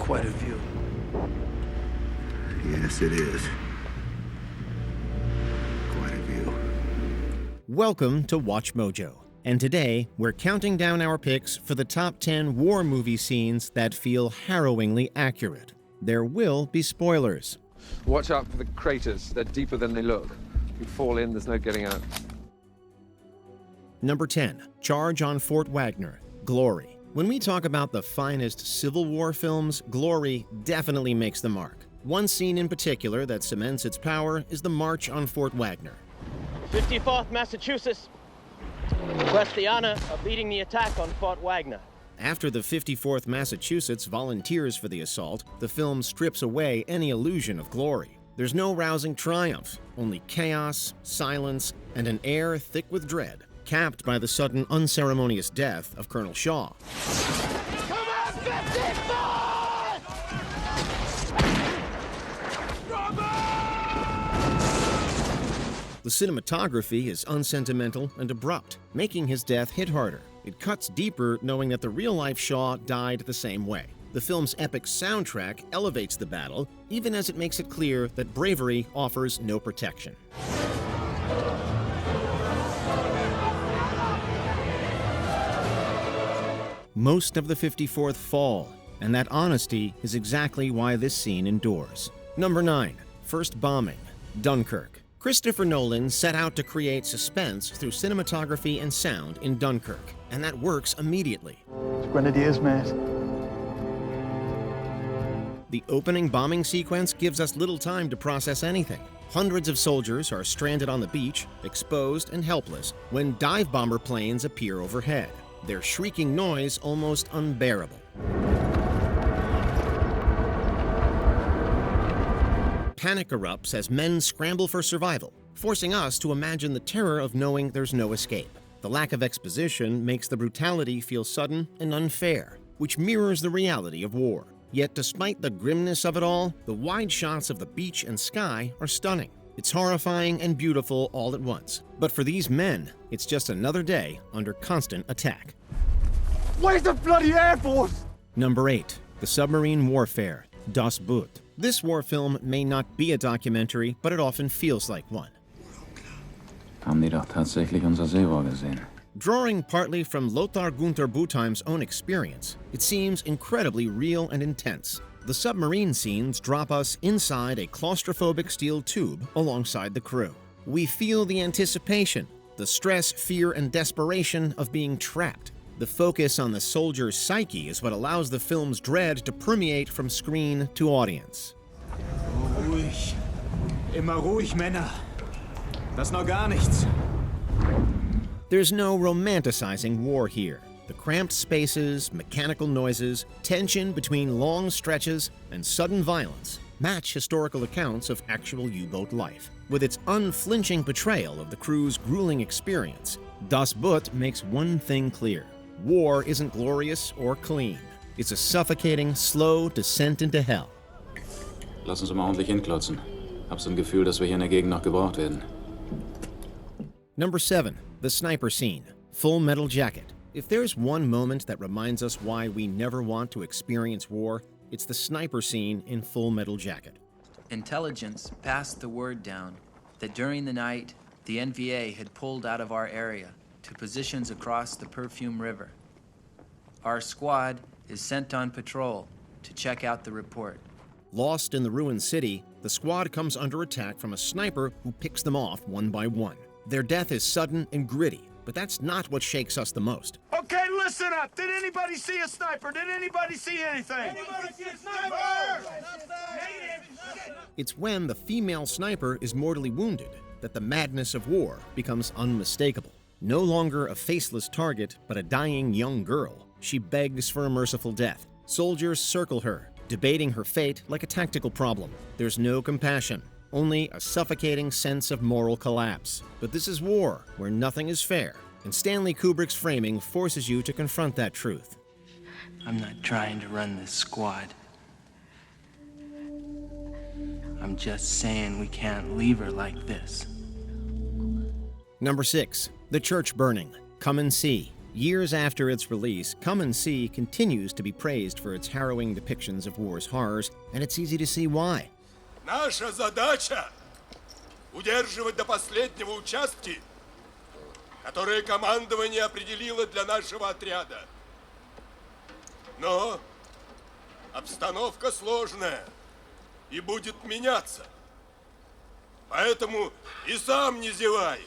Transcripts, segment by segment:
quite a view. Yes, it is. Quite a view. Welcome to Watch Mojo, and today we're counting down our picks for the top 10 war movie scenes that feel harrowingly accurate. There will be spoilers. Watch out for the craters. They're deeper than they look. If you fall in, there's no getting out. Number 10, Charge on Fort Wagner, Glory. When we talk about the finest Civil War films, Glory definitely makes the mark. One scene in particular that cements its power is the March on Fort Wagner. 54th Massachusetts requests the honor of leading the attack on Fort Wagner. After the 54th Massachusetts volunteers for the assault, the film strips away any illusion of glory. There's no rousing triumph, only chaos, silence, and an air thick with dread, capped by the sudden unceremonious death of Colonel Shaw. Come on, 54! The cinematography is unsentimental and abrupt, making his death hit harder. It cuts deeper knowing that the real-life Shaw died the same way. The film's epic soundtrack elevates the battle, even as it makes it clear that bravery offers no protection. Most of the 54th fall, and that honesty is exactly why this scene endures. Number 9, First Bombing, Dunkirk. Christopher Nolan set out to create suspense through cinematography and sound in Dunkirk, and that works immediately. Grenadiers, mate. The opening bombing sequence gives us little time to process anything. Hundreds of soldiers are stranded on the beach, exposed and helpless, when dive bomber planes appear overhead, their shrieking noise almost unbearable. Panic erupts as men scramble for survival, forcing us to imagine the terror of knowing there's no escape. The lack of exposition makes the brutality feel sudden and unfair, which mirrors the reality of war. Yet despite the grimness of it all, the wide shots of the beach and sky are stunning. It's horrifying and beautiful all at once. But for these men, it's just another day under constant attack. Where's the bloody Air Force? Number 8, The Submarine Warfare, Das Boot. This war film may not be a documentary, but it often feels like one. Haben die doch tatsächlich unser Seerohr gesehen? Drawing partly from Lothar Gunther Butheim's own experience, it seems incredibly real and intense. The submarine scenes drop us inside a claustrophobic steel tube alongside the crew. We feel the anticipation, the stress, fear, and desperation of being trapped. The focus on the soldier's psyche is what allows the film's dread to permeate from screen to audience. Ruhig. Immer ruhig, Männer. Das noch gar nichts. There's no romanticizing war here. The cramped spaces, mechanical noises, tension between long stretches, and sudden violence match historical accounts of actual U-boat life. With its unflinching portrayal of the crew's grueling experience, Das Boot makes one thing clear. War isn't glorious or clean. It's a suffocating, slow descent into hell. Lass uns mal ordentlich hinklotzen. Hab so ein Gefühl, dass wir hier in der Gegend noch gebraucht werden. Number 7, the sniper scene, Full Metal Jacket. If there's one moment that reminds us why we never want to experience war, it's the sniper scene in Full Metal Jacket. Intelligence passed the word down that during the night, the NVA had pulled out of our area to positions across the Perfume River. Our squad is sent on patrol to check out the report. Lost in the ruined city, the squad comes under attack from a sniper who picks them off one by one. Their death is sudden and gritty, but that's not what shakes us the most. Okay, listen up. Did anybody see a sniper? Did anybody see anything? Anybody see a sniper? It's when the female sniper is mortally wounded that the madness of war becomes unmistakable. No longer a faceless target, but a dying young girl, she begs for a merciful death. Soldiers circle her, debating her fate like a tactical problem. There's no compassion, only a suffocating sense of moral collapse. But this is war, where nothing is fair, and Stanley Kubrick's framing forces you to confront that truth. I'm not trying to run this squad. I'm just saying we can't leave her like this. Number 6, The Church Burning, Come and See, Years after its release, Come and See continues to be praised for its harrowing depictions of war's horrors, and it's easy to see why. Наша задача – удерживать до последнего участки, которые командование определило для нашего отряда. Но обстановка сложная и будет меняться. Поэтому и сам не зевай.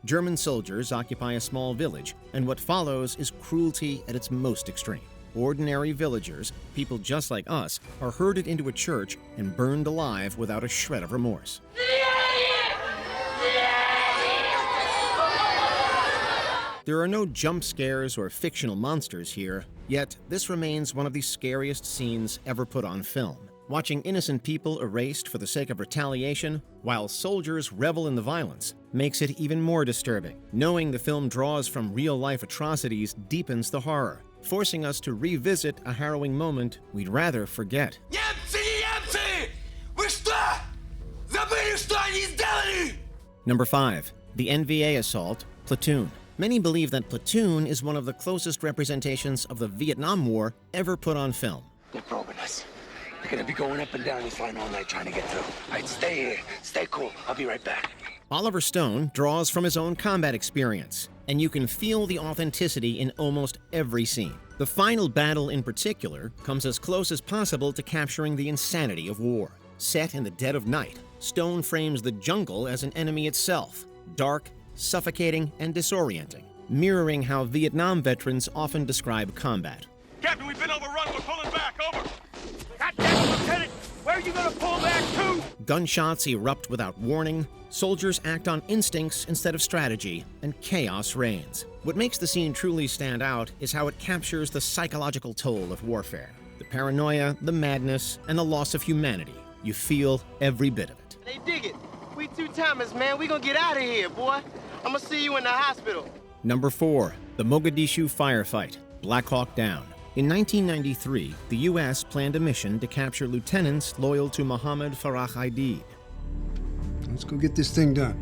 German soldiers occupy a small village, and what follows is cruelty at its most extreme. Ordinary villagers, people just like us, are herded into a church and burned alive without a shred of remorse. There are no jump scares or fictional monsters here, yet this remains one of the scariest scenes ever put on film. Watching innocent people erased for the sake of retaliation, while soldiers revel in the violence, makes it even more disturbing. Knowing the film draws from real-life atrocities deepens the horror, forcing us to revisit a harrowing moment we'd rather forget. Number 5. The NVA assault, Platoon. Many believe that Platoon is one of the closest representations of the Vietnam War ever put on film. They're probing us. They're gonna be going up and down this line all night trying to get through. All right, stay here. Stay cool. I'll be right back. Oliver Stone draws from his own combat experience, and you can feel the authenticity in almost every scene. The final battle in particular comes as close as possible to capturing the insanity of war. Set in the dead of night, Stone frames the jungle as an enemy itself, dark, suffocating, and disorienting, mirroring how Vietnam veterans often describe combat. Captain, we've been overrun. We're pulling back. Over. Goddamn, Lieutenant! Where are you gonna pull back to? Gunshots erupt without warning, soldiers act on instincts instead of strategy, and chaos reigns. What makes the scene truly stand out is how it captures the psychological toll of warfare. The paranoia, the madness, and the loss of humanity. You feel every bit of it. They dig it. We two-timers, man. We gonna get out of here, boy. I'm gonna see you in the hospital. Number 4. The Mogadishu firefight, Black Hawk Down. In 1993, the U.S. planned a mission to capture lieutenants loyal to Mohammed Farah Aidid. Let's go get this thing done.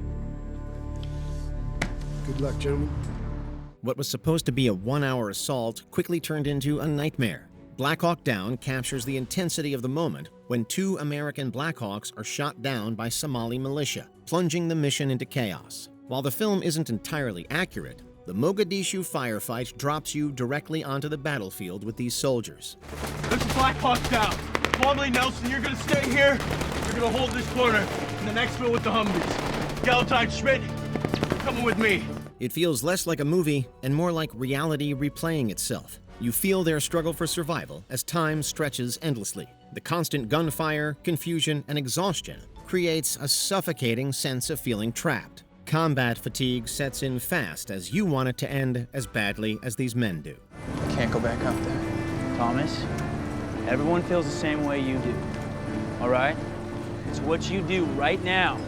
Good luck, gentlemen. What was supposed to be a one-hour assault quickly turned into a nightmare. Black Hawk Down captures the intensity of the moment when 2 American Black Hawks are shot down by Somali militia, plunging the mission into chaos. While the film isn't entirely accurate, the Mogadishu firefight drops you directly onto the battlefield with these soldiers. This is Black Hawk Down. Formerly Nelson, you're gonna stay here. You're gonna hold this corner. In the next field with the Humvees. Galtine Schmidt, you're coming with me. It feels less like a movie and more like reality replaying itself. You feel their struggle for survival as time stretches endlessly. The constant gunfire, confusion, and exhaustion creates a suffocating sense of feeling trapped. Combat fatigue sets in fast as you want it to end as badly as these men do. Can't go back up there. Thomas, everyone feels the same way you do, all right? It's what you do right now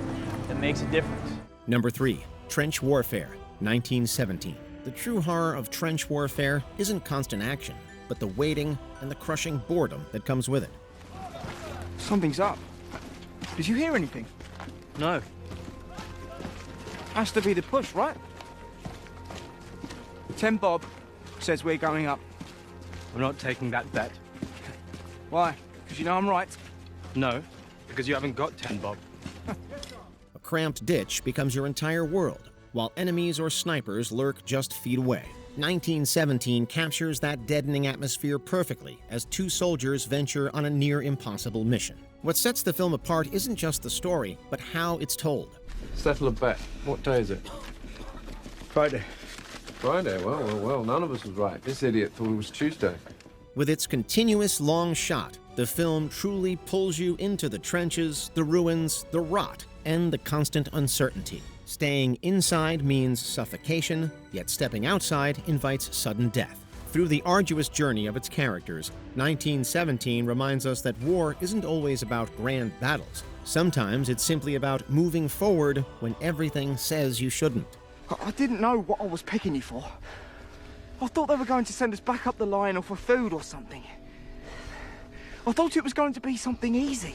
that makes a difference. Number 3. Trench Warfare, 1917. The true horror of trench warfare isn't constant action, but the waiting and the crushing boredom that comes with it. Something's up. Did you hear anything? No. Has to be the push, right? 10 Bob says we're going up. I'm not taking that bet. Why? Because you know I'm right. No, because you haven't got 10 bob. A cramped ditch becomes your entire world, while enemies or snipers lurk just feet away. 1917 captures that deadening atmosphere perfectly as 2 soldiers venture on a near-impossible mission. What sets the film apart isn't just the story, but how it's told. Settle a bet. What day is it? Friday. Friday? Well, none of us was right. This idiot thought it was Tuesday. With its continuous long shot, the film truly pulls you into the trenches, the ruins, the rot, and the constant uncertainty. Staying inside means suffocation, yet stepping outside invites sudden death. Through the arduous journey of its characters, 1917 reminds us that war isn't always about grand battles. Sometimes it's simply about moving forward when everything says you shouldn't. I didn't know what I was picking you for. I thought they were going to send us back up the line or for food or something. I thought it was going to be something easy.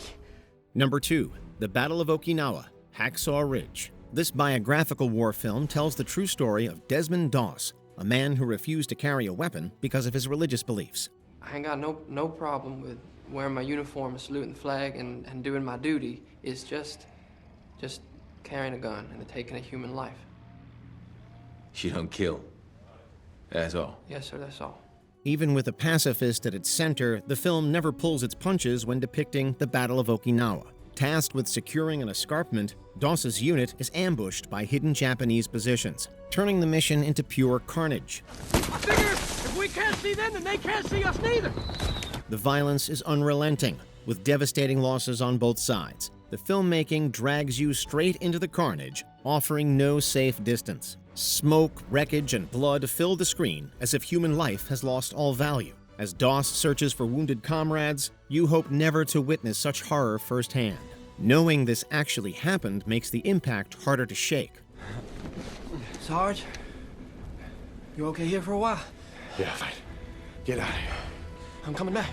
Number 2. The Battle of Okinawa, Hacksaw Ridge. This biographical war film tells the true story of Desmond Doss, a man who refused to carry a weapon because of his religious beliefs. I ain't got no problem with wearing my uniform and saluting the flag and doing my duty. It's just carrying a gun and taking a human life. You don't kill. That's all. Yes, sir, that's all. Even with a pacifist at its center, the film never pulls its punches when depicting the Battle of Okinawa. Tasked with securing an escarpment, Doss's unit is ambushed by hidden Japanese positions, turning the mission into pure carnage. I figure if we can't see them, then they can't see us neither. The violence is unrelenting, with devastating losses on both sides. The filmmaking drags you straight into the carnage, offering no safe distance. Smoke, wreckage, and blood fill the screen as if human life has lost all value. As Doss searches for wounded comrades, you hope never to witness such horror firsthand. Knowing this actually happened makes the impact harder to shake. Sarge, you okay here for a while? Yeah, fine. Get out of here. I'm coming back.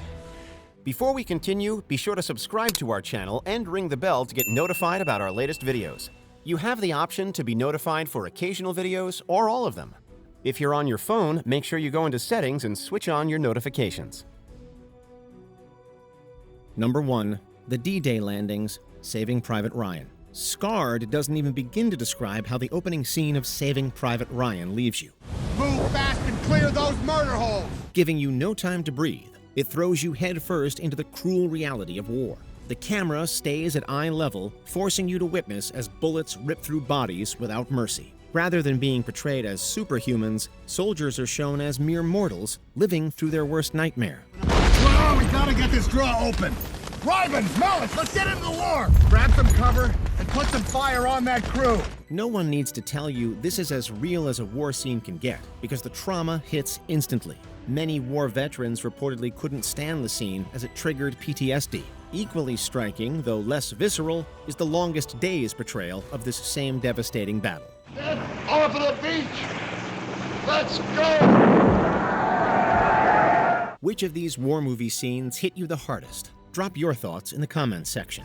Before we continue, be sure to subscribe to our channel and ring the bell to get notified about our latest videos. You have the option to be notified for occasional videos or all of them. If you're on your phone, make sure you go into Settings and switch on your notifications. Number 1. The D-Day landings, Saving Private Ryan. Scarred doesn't even begin to describe how the opening scene of Saving Private Ryan leaves you. Move fast and clear those murder holes! Giving you no time to breathe, it throws you headfirst into the cruel reality of war. The camera stays at eye level, forcing you to witness as bullets rip through bodies without mercy. Rather than being portrayed as superhumans, soldiers are shown as mere mortals living through their worst nightmare. Whoa, we gotta get this draw open! Ryman, Mullis, let's get into the war! Grab some cover and put some fire on that crew! No one needs to tell you this is as real as a war scene can get, because the trauma hits instantly. Many war veterans reportedly couldn't stand the scene as it triggered PTSD. Equally striking, though less visceral, is the Longest Days portrayal of this same devastating battle. Get off of the beach! Let's go! Which of these war movie scenes hit you the hardest? Drop your thoughts in the comments section.